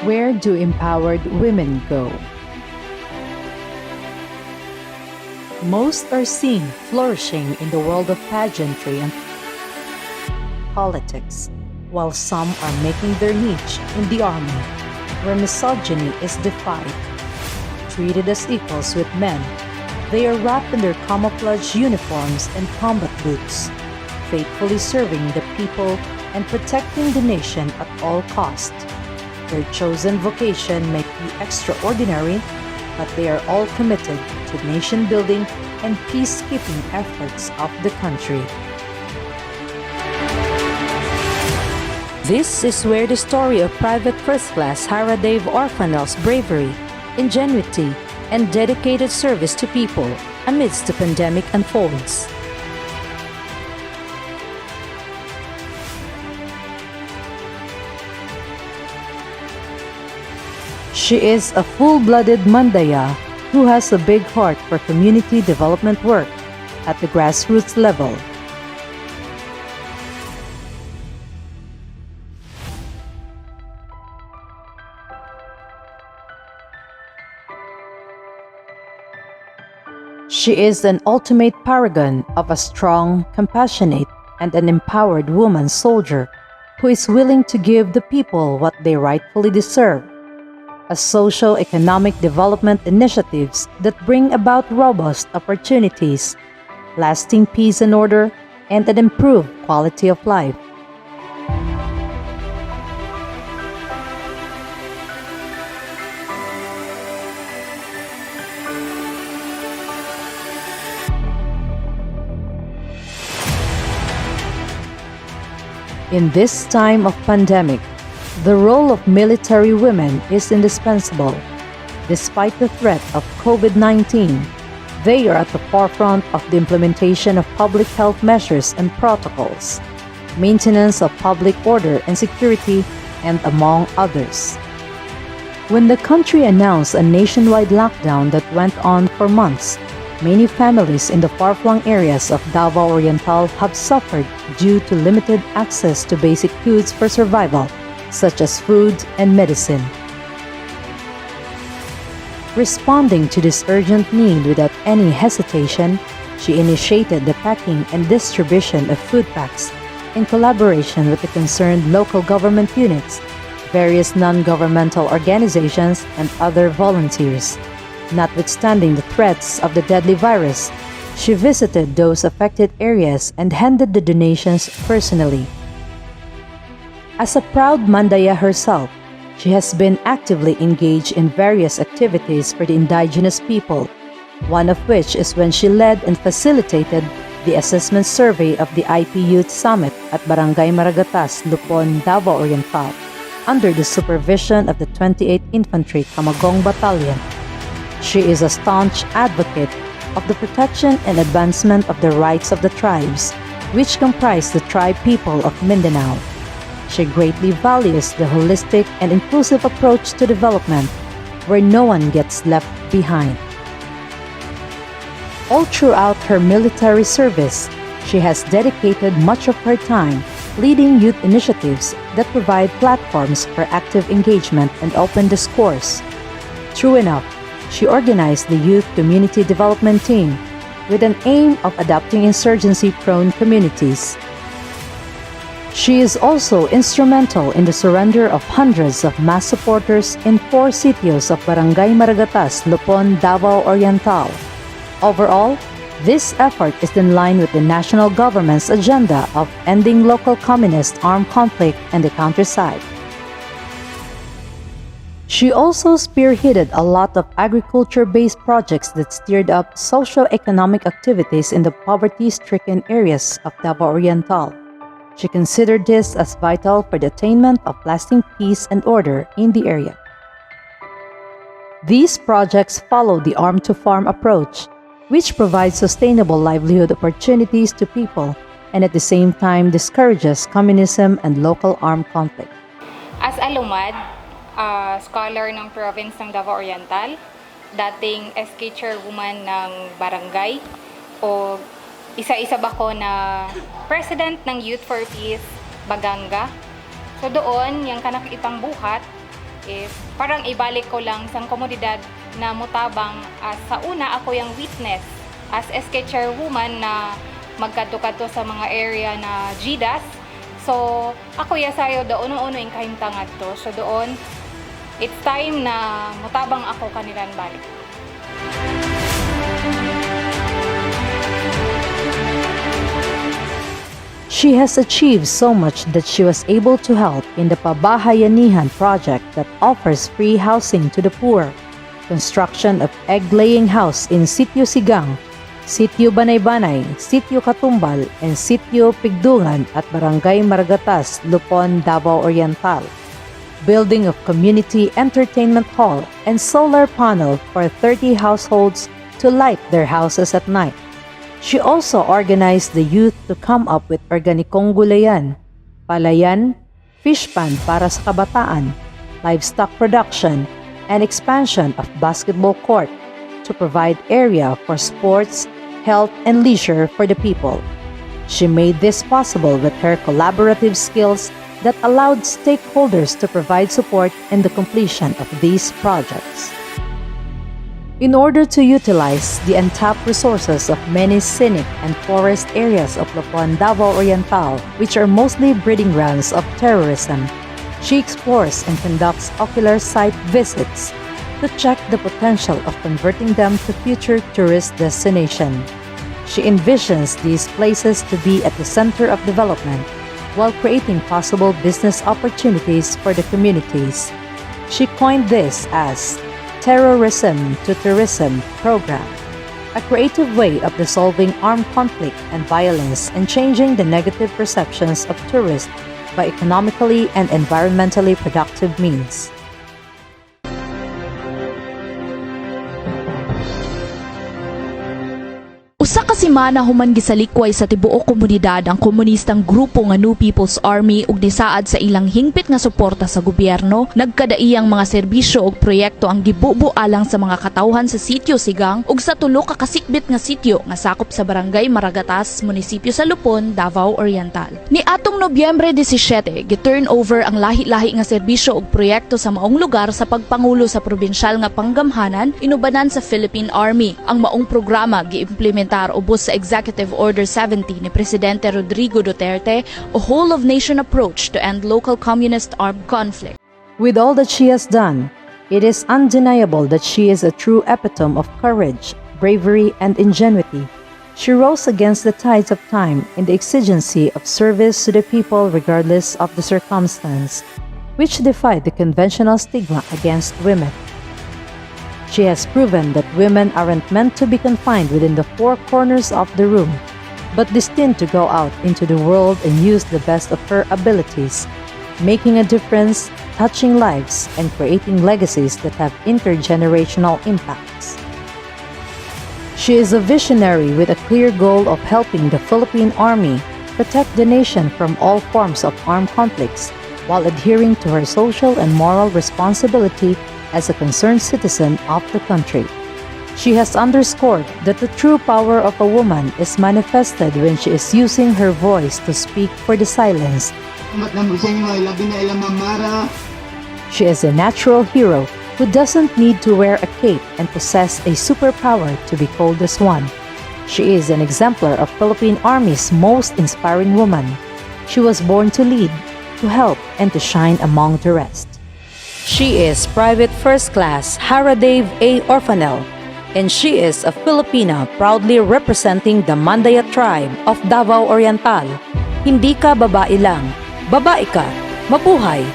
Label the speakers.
Speaker 1: Where do empowered women go? Most are seen flourishing in the world of pageantry and politics, while some are making their niche in the army, where misogyny is defied. Treated as equals with men, they are wrapped in their camouflage uniforms and combat boots, faithfully serving the people and protecting the nation at all costs. Their chosen vocation may be extraordinary, but they are all committed to nation building and peacekeeping efforts of the country. This is where the story of Private First Class Hara Dave Orfanel's bravery, ingenuity, and dedicated service to people amidst the pandemic unfolds. She is a full-blooded Mandaya who has a big heart for community development work at the grassroots level. She is an ultimate paragon of a strong, compassionate, and an empowered woman soldier who is willing to give the people what they rightfully deserve. A socio-economic development initiatives that bring about robust opportunities, lasting peace and order, and an improved quality of life. In this time of pandemic, the role of military women is indispensable. Despite the threat of COVID-19, they are at the forefront of the implementation of public health measures and protocols, maintenance of public order and security, and among others. When the country announced a nationwide lockdown that went on for months, many families in the far-flung areas of Davao Oriental have suffered due to limited access to basic goods for survival, such as food and medicine. Responding to this urgent need without any hesitation, she initiated the packing and distribution of food packs in collaboration with the concerned local government units, various non-governmental organizations, and other volunteers. Notwithstanding the threats of the deadly virus, she visited those affected areas and handed the donations personally. As a proud Mandaya herself, she has been actively engaged in various activities for the indigenous people, one of which is when she led and facilitated the assessment survey of the IP Youth Summit at Barangay Maragatas, Lupon, Davao Oriental, under the supervision of the 28th Infantry Camagong Battalion. She is a staunch advocate of the protection and advancement of the rights of the tribes, which comprise the tribe people of Mindanao. She greatly values the holistic and inclusive approach to development, where no one gets left behind. All throughout her military service, she has dedicated much of her time leading youth initiatives that provide platforms for active engagement and open discourse. True enough, she organized the Youth Community Development Team with an aim of adapting insurgency-prone communities. She is also instrumental in the surrender of hundreds of mass supporters in 4 sitios of Barangay Maragatas, Lupon, Davao Oriental. Overall, this effort is in line with the national government's agenda of ending local communist armed conflict in the countryside. She also spearheaded a lot of agriculture-based projects that steered up socio-economic activities in the poverty-stricken areas of Davao Oriental. She considered this as vital for the attainment of lasting peace and order in the area. These projects follow the Arm-to-Farm approach, which provides sustainable livelihood opportunities to people and at the same time discourages communism and local armed conflict.
Speaker 2: As a lumad, scholar ng province ng Davao Oriental, dating SK chairwoman ng barangay, o isa-isa ba ko na president ng Youth for Peace, Baganga. So doon, yung kanakitang buhat, is parang ibalik ko lang sa komunidad na mutabang sa una ako yung witness as SK chairwoman na magkadto-kadto sa mga area na GDAS. So ako yasayo doon uno yung kahimtangad to. So doon it's time na mutabang ako kanilang balik.
Speaker 1: She has achieved so much that she was able to help in the Pabayanihan project that offers free housing to the poor, construction of egg-laying house in Sitio Sigang, Sitio Banay-Banay, Sitio Katumbal, and Sitio Pigdungan at Barangay Maragatas, Lupon, Davao Oriental, building of community entertainment hall and solar panel for 30 households to light their houses at night. She also organized the youth to come up with organikong gulayan, palayan, fish pan para sa kabataan, livestock production, and expansion of basketball court to provide area for sports, health, and leisure for the people. She made this possible with her collaborative skills that allowed stakeholders to provide support in the completion of these projects. In order to utilize the untapped resources of many scenic and forest areas of Lupon, Davao Oriental, which are mostly breeding grounds of terrorism, she explores and conducts ocular site visits to check the potential of converting them to future tourist destination. She envisions these places to be at the center of development while creating possible business opportunities for the communities. She coined this as Terrorism to Tourism program, a creative way of resolving armed conflict and violence and changing the negative perceptions of tourists by economically and environmentally productive means.
Speaker 3: Usa ka semana human gisalikway sa tibuok komunidad ang komunistang grupo nga New People's Army ug nisaad sa ilang hingpit nga suporta sa gobyerno, nagkadaiyang mga serbisyo ug proyekto ang gibubo alang sa mga katawhan sa Sitio Sigang ug sa tulo ka kasikbit nga sitio nga sakop sa Barangay Maragatas, munisipyo sa Lupon, Davao Oriental. Ni atong Nobyembre 17, gi-turn over ang lahi-lahi nga serbisyo ug proyekto sa maong lugar sa pagpangulo sa probinsyal nga panggamhanan inubanan sa Philippine Army. Ang maong programa gi-implementa ubos sa Executive Order 70 ni Presidente Rodrigo Duterte, a whole-of-nation approach to end local communist armed conflict.
Speaker 1: With all that she has done, it is undeniable that she is a true epitome of courage, bravery, and ingenuity. She rose against the tides of time in the exigency of service to the people regardless of the circumstance, which defied the conventional stigma against women. She has proven that women aren't meant to be confined within the four corners of the room, but destined to go out into the world and use the best of her abilities, making a difference, touching lives, and creating legacies that have intergenerational impacts. She is a visionary with a clear goal of helping the Philippine Army protect the nation from all forms of armed conflicts while adhering to her social and moral responsibility as a concerned citizen of the country. She has underscored that the true power of a woman is manifested when she is using her voice to speak for the silence. She is a natural hero who doesn't need to wear a cape and possess a superpower to be called as one. She is an exemplar of Philippine Army's most inspiring woman. She was born to lead, to help, and to shine among the rest. She is Private First Class Haradave A. Orfanel, and she is a Filipina proudly representing the Mandaya tribe of Davao Oriental. Hindi ka babae lang, babae ka, mabuhay!